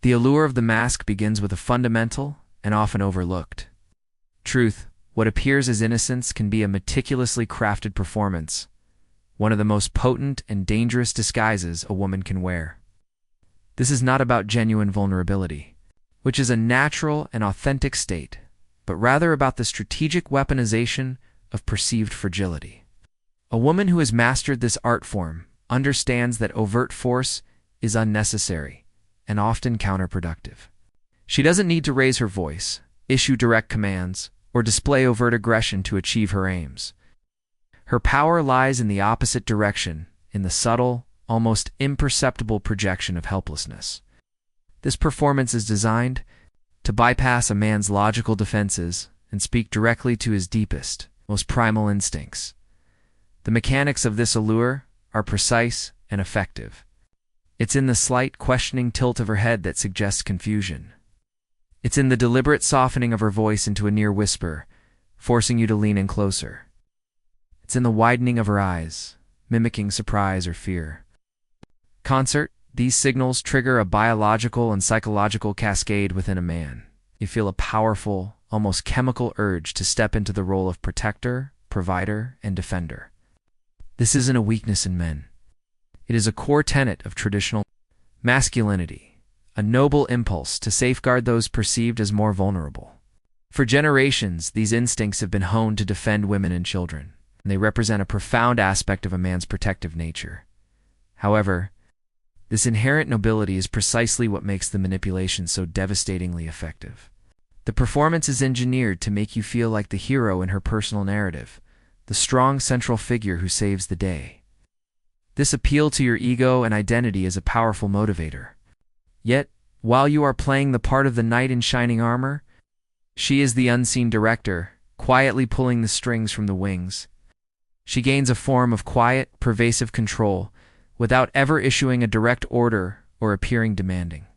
The allure of the mask begins with a fundamental and often overlooked truth. What appears as innocence can be a meticulously crafted performance, one of the most potent and dangerous disguises a woman can wear. This is not about genuine vulnerability, which is a natural and authentic state, but rather about the strategic weaponization of perceived fragility. A woman who has mastered this art form understands that overt force is unnecessary and often counterproductive. She doesn't need to raise her voice, issue direct commands, or display overt aggression to achieve her aims. Her power lies in the opposite direction, in the subtle, almost imperceptible projection of helplessness. This performance is designed to bypass a man's logical defenses and speak directly to his deepest, most primal instincts. The mechanics of this allure are precise and effective. It's in the slight, questioning tilt of her head that suggests confusion. It's in the deliberate softening of her voice into a near whisper, forcing you to lean in closer. It's in the widening of her eyes, mimicking surprise or fear. Concert, these signals trigger a biological and psychological cascade within a man. You feel a powerful, almost chemical urge to step into the role of protector, provider, and defender. This isn't a weakness in men. It is a core tenet of traditional masculinity, a noble impulse to safeguard those perceived as more vulnerable. For generations, these instincts have been honed to defend women and children, and they represent a profound aspect of a man's protective nature. However, this inherent nobility is precisely what makes the manipulation so devastatingly effective. The performance is engineered to make you feel like the hero in her personal narrative, the strong central figure who saves the day. This appeal to your ego and identity is a powerful motivator. Yet, while you are playing the part of the knight in shining armor, she is the unseen director, quietly pulling the strings from the wings. She gains a form of quiet, pervasive control, without ever issuing a direct order or appearing demanding.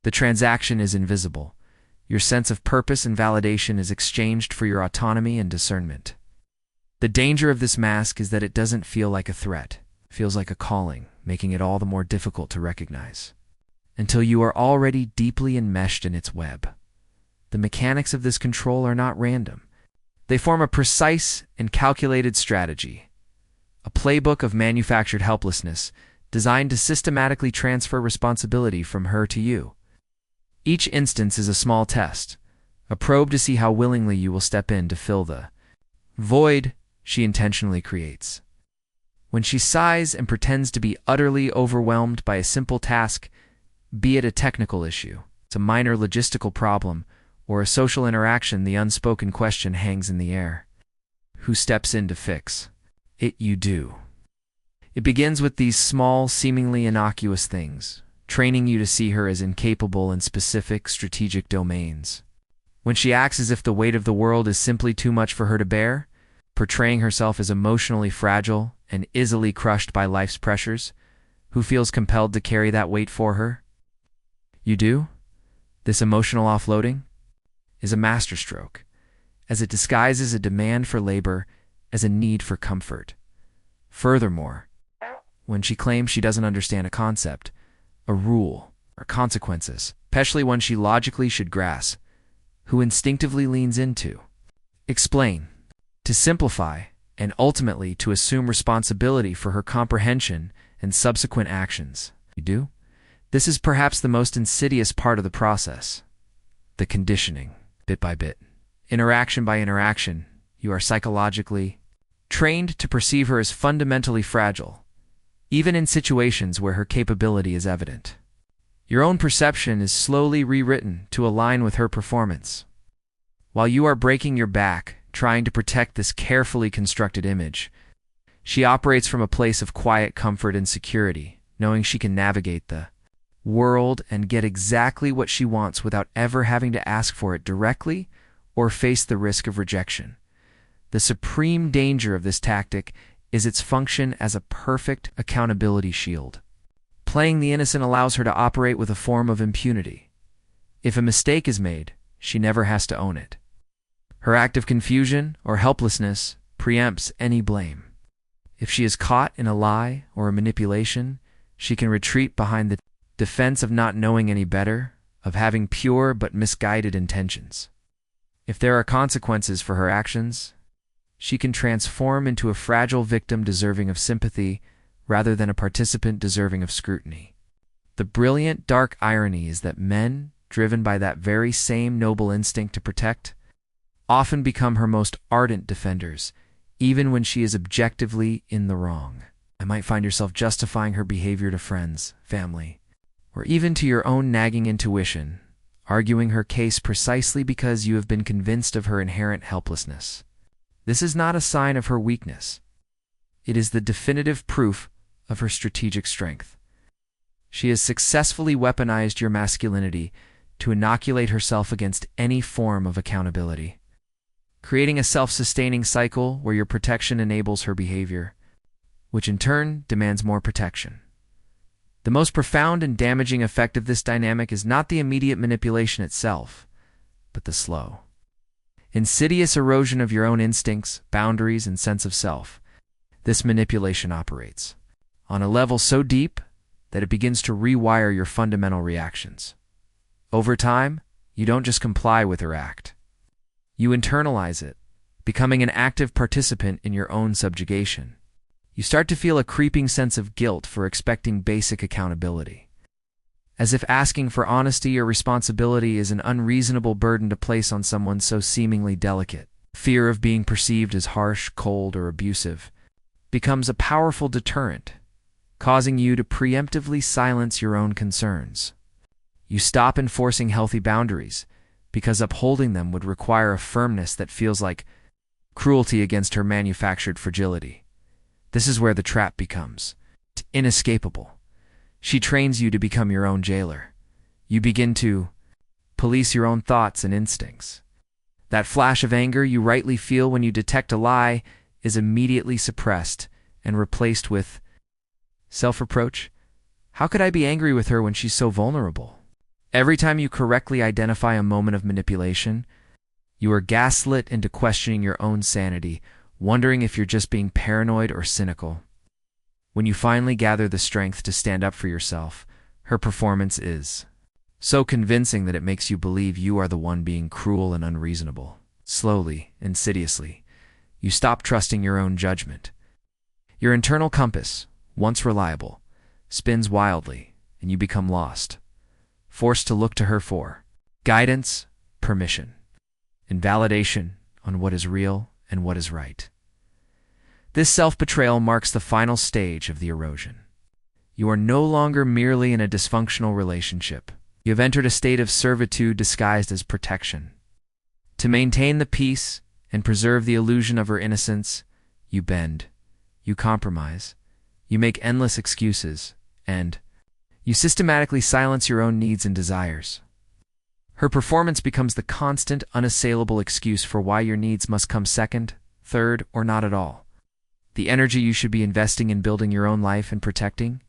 The transaction is invisible. Your sense of purpose and validation is exchanged for your autonomy and discernment. The danger of this mask is that it doesn't feel like a threat. It feels like a calling, making it all the more difficult to recognize. Until you are already deeply enmeshed in its web. The mechanics of this control are not random. They form a precise and calculated strategy, a playbook of manufactured helplessness designed to systematically transfer responsibility from her to you. Each instance is a small test, a probe to see how willingly you will step in to fill the void she intentionally creates. When she sighs and pretends to be utterly overwhelmed by a simple task, be it a technical issue, it's a minor logistical problem, or a social interaction, the unspoken question hangs in the air. Who steps in to fix it? You do. It begins with these small, seemingly innocuous things, training you to see her as incapable in specific, strategic domains. When she acts as if the weight of the world is simply too much for her to bear, portraying herself as emotionally fragile and easily crushed by life's pressures, who feels compelled to carry that weight for her? You do? This emotional offloading is a masterstroke, as it disguises a demand for labor as a need for comfort. Furthermore, when she claims she doesn't understand a concept, a rule, or consequences, especially one she logically should grasp, who instinctively leans into explain, to simplify, and ultimately to assume responsibility for her comprehension and subsequent actions. You do? This is perhaps the most insidious part of the process. The conditioning, bit by bit. Interaction by interaction, you are psychologically trained to perceive her as fundamentally fragile, even in situations where her capability is evident. Your own perception is slowly rewritten to align with her performance. While you are breaking your back, trying to protect this carefully constructed image, she operates from a place of quiet comfort and security, knowing she can navigate the world and get exactly what she wants without ever having to ask for it directly or face the risk of rejection. The supreme danger of this tactic is its function as a perfect accountability shield. Playing the innocent allows her to operate with a form of impunity. If a mistake is made, she never has to own it. Her act of confusion or helplessness preempts any blame. If she is caught in a lie or a manipulation, she can retreat behind the defense of not knowing any better, of having pure but misguided intentions. If there are consequences for her actions, she can transform into a fragile victim deserving of sympathy rather than a participant deserving of scrutiny. The brilliant, dark irony is that men, driven by that very same noble instinct to protect, often become her most ardent defenders, even when she is objectively in the wrong. You might find yourself justifying her behavior to friends, family, or even to your own nagging intuition, arguing her case precisely because you have been convinced of her inherent helplessness. This is not a sign of her weakness. It is the definitive proof of her strategic strength. She has successfully weaponized your masculinity to inoculate herself against any form of accountability, creating a self-sustaining cycle where your protection enables her behavior, which in turn demands more protection. The most profound and damaging effect of this dynamic is not the immediate manipulation itself, but the slow, insidious erosion of your own instincts, boundaries, and sense of self. This manipulation operates on a level so deep that it begins to rewire your fundamental reactions. Over time, you don't just comply with her act. You internalize it, becoming an active participant in your own subjugation. You start to feel a creeping sense of guilt for expecting basic accountability, as if asking for honesty or responsibility is an unreasonable burden to place on someone so seemingly delicate. Fear of being perceived as harsh, cold, or abusive becomes a powerful deterrent, causing you to preemptively silence your own concerns. You stop enforcing healthy boundaries because upholding them would require a firmness that feels like cruelty against her manufactured fragility. This is where the trap becomes inescapable. She trains you to become your own jailer. You begin to police your own thoughts and instincts. That flash of anger you rightly feel when you detect a lie is immediately suppressed and replaced with self-reproach. How could I be angry with her when she's so vulnerable? Every time you correctly identify a moment of manipulation, you are gaslit into questioning your own sanity, wondering if you're just being paranoid or cynical. When you finally gather the strength to stand up for yourself, her performance is so convincing that it makes you believe you are the one being cruel and unreasonable. Slowly, insidiously, you stop trusting your own judgment. Your internal compass, once reliable, spins wildly, and you become lost, forced to look to her for guidance, permission, and validation on what is real and what is right. This self-betrayal marks the final stage of the erosion. You are no longer merely in a dysfunctional relationship. You have entered a state of servitude disguised as protection. To maintain the peace and preserve the illusion of her innocence, you bend, you compromise, you make endless excuses, and you systematically silence your own needs and desires. Her performance becomes the constant, unassailable excuse for why your needs must come second, third, or not at all. The energy you should be investing in building your own life and protecting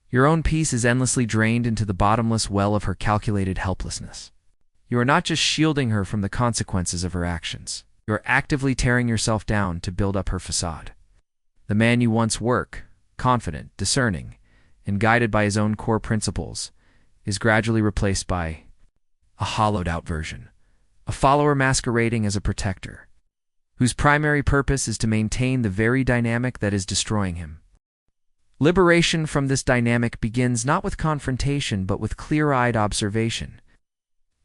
your own peace is endlessly drained into the bottomless well of her calculated helplessness. You are not just shielding her from the consequences of her actions. You are actively tearing yourself down to build up her facade. The man you once were, confident, discerning, and guided by his own core principles, is gradually replaced by a hollowed-out version, a follower masquerading as a protector, whose primary purpose is to maintain the very dynamic that is destroying him. Liberation from this dynamic begins not with confrontation but with clear-eyed observation.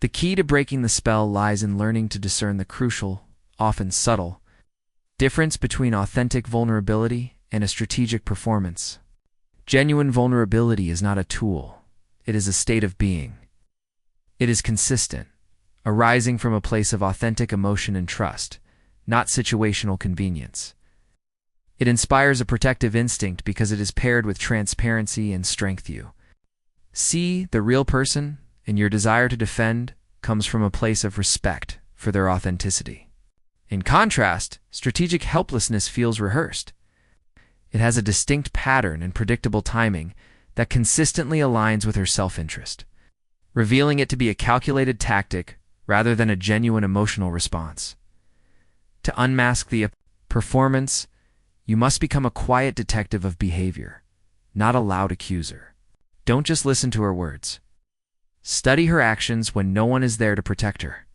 The key to breaking the spell lies in learning to discern the crucial, often subtle, difference between authentic vulnerability and a strategic performance. Genuine vulnerability is not a tool. It is a state of being. It is consistent, arising from a place of authentic emotion and trust, not situational convenience. It inspires a protective instinct because it is paired with transparency and strength. You see the real person, and your desire to defend comes from a place of respect for their authenticity. In contrast, strategic helplessness feels rehearsed. It has a distinct pattern and predictable timing that consistently aligns with her self-interest, revealing it to be a calculated tactic rather than a genuine emotional response. To unmask the performance, you must become a quiet detective of behavior, not a loud accuser. Don't just listen to her words. Study her actions when no one is there to protect her.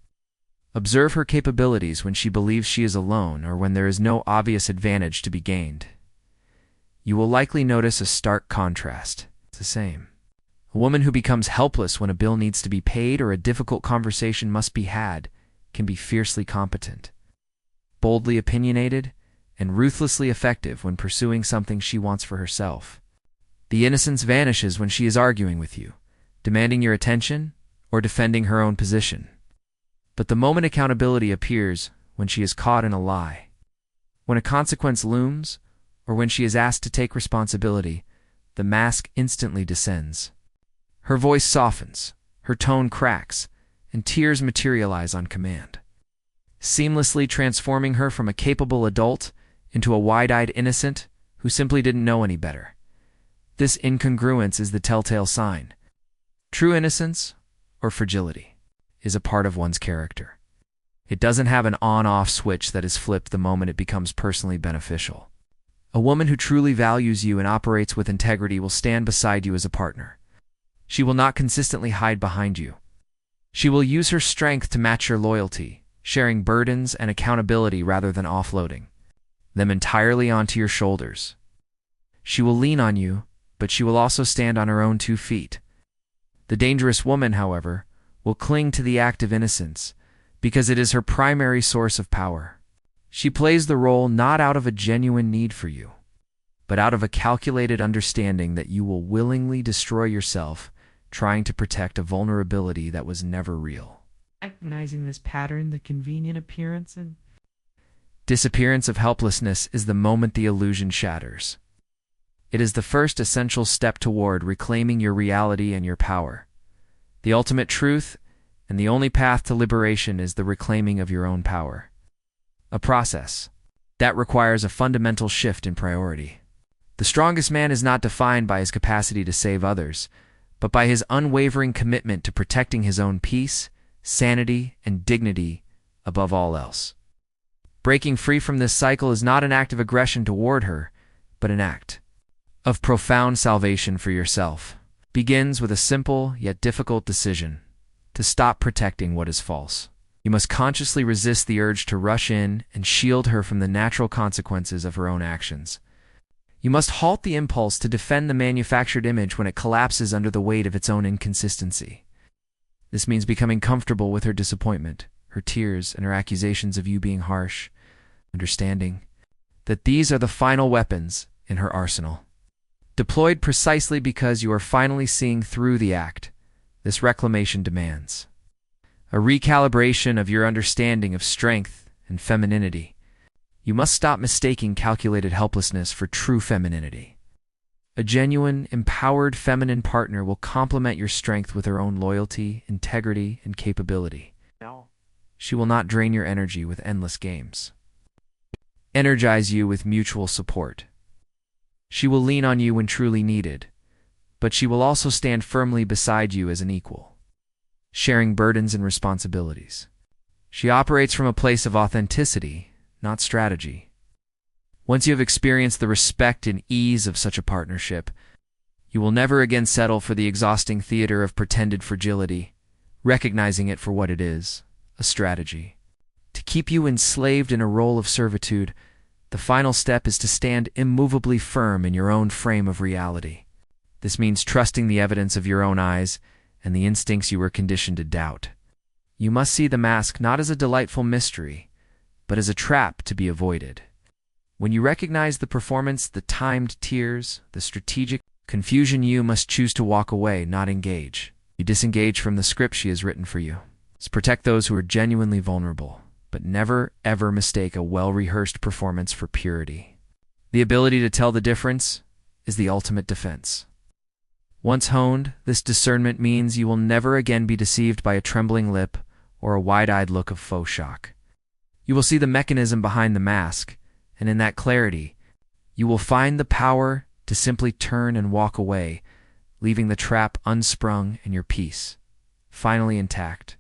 Observe her capabilities when she believes she is alone or when there is no obvious advantage to be gained. You will likely notice a stark contrast. It's the same. A woman who becomes helpless when a bill needs to be paid or a difficult conversation must be had can be fiercely competent, boldly opinionated, and ruthlessly effective when pursuing something she wants for herself. The innocence vanishes when she is arguing with you, demanding your attention, or defending her own position. But the moment accountability appears when she is caught in a lie, when a consequence looms, or when she is asked to take responsibility, the mask instantly descends. Her voice softens, her tone cracks, and tears materialize on command, seamlessly transforming her from a capable adult into a wide-eyed innocent who simply didn't know any better. This incongruence is the telltale sign. True innocence, or fragility, is a part of one's character. It doesn't have an on-off switch that is flipped the moment it becomes personally beneficial. A woman who truly values you and operates with integrity will stand beside you as a partner. She will not consistently hide behind you. She will use her strength to match your loyalty, sharing burdens and accountability rather than offloading them entirely onto your shoulders. She will lean on you, but she will also stand on her own 2 feet. The dangerous woman, however, will cling to the act of innocence because it is her primary source of power. She plays the role not out of a genuine need for you, but out of a calculated understanding that you will willingly destroy yourself trying to protect a vulnerability that was never real. Recognizing this pattern, the convenient appearance and Disappearance of helplessness is the moment the illusion shatters. It is the first essential step toward reclaiming your reality and your power. The ultimate truth and the only path to liberation is the reclaiming of your own power. A process that requires a fundamental shift in priority. The strongest man is not defined by his capacity to save others, but by his unwavering commitment to protecting his own peace, sanity, and dignity above all else. Breaking free from this cycle is not an act of aggression toward her, but an act of profound salvation for yourself. Begins with a simple yet difficult decision to stop protecting what is false. You must consciously resist the urge to rush in and shield her from the natural consequences of her own actions. You must halt the impulse to defend the manufactured image when it collapses under the weight of its own inconsistency. This means becoming comfortable with her disappointment, her tears, and her accusations of you being harsh, understanding that these are the final weapons in her arsenal. Deployed precisely because you are finally seeing through the act, this reclamation demands a recalibration of your understanding of strength and femininity. You must stop mistaking calculated helplessness for true femininity. A genuine, empowered feminine partner will complement your strength with her own loyalty, integrity, and capability. no. She will not drain your energy with endless games. Energize you with mutual support. She will lean on you when truly needed, but she will also stand firmly beside you as an equal, sharing burdens and responsibilities. She operates from a place of authenticity, not strategy. Once you have experienced the respect and ease of such a partnership, you will never again settle for the exhausting theater of pretended fragility, recognizing it for what it is, a strategy. To keep you enslaved in a role of servitude, the final step is to stand immovably firm in your own frame of reality. This means trusting the evidence of your own eyes and the instincts you were conditioned to doubt. You must see the mask not as a delightful mystery, but as a trap to be avoided. When you recognize the performance, the timed tears, the strategic confusion, you must choose to walk away, not engage. You disengage from the script she has written for you. Protect those who are genuinely vulnerable, but never, ever mistake a well-rehearsed performance for purity. The ability to tell the difference is the ultimate defense. Once honed, this discernment means you will never again be deceived by a trembling lip or a wide-eyed look of faux shock. You will see the mechanism behind the mask, and in that clarity, you will find the power to simply turn and walk away, leaving the trap unsprung and your peace finally intact.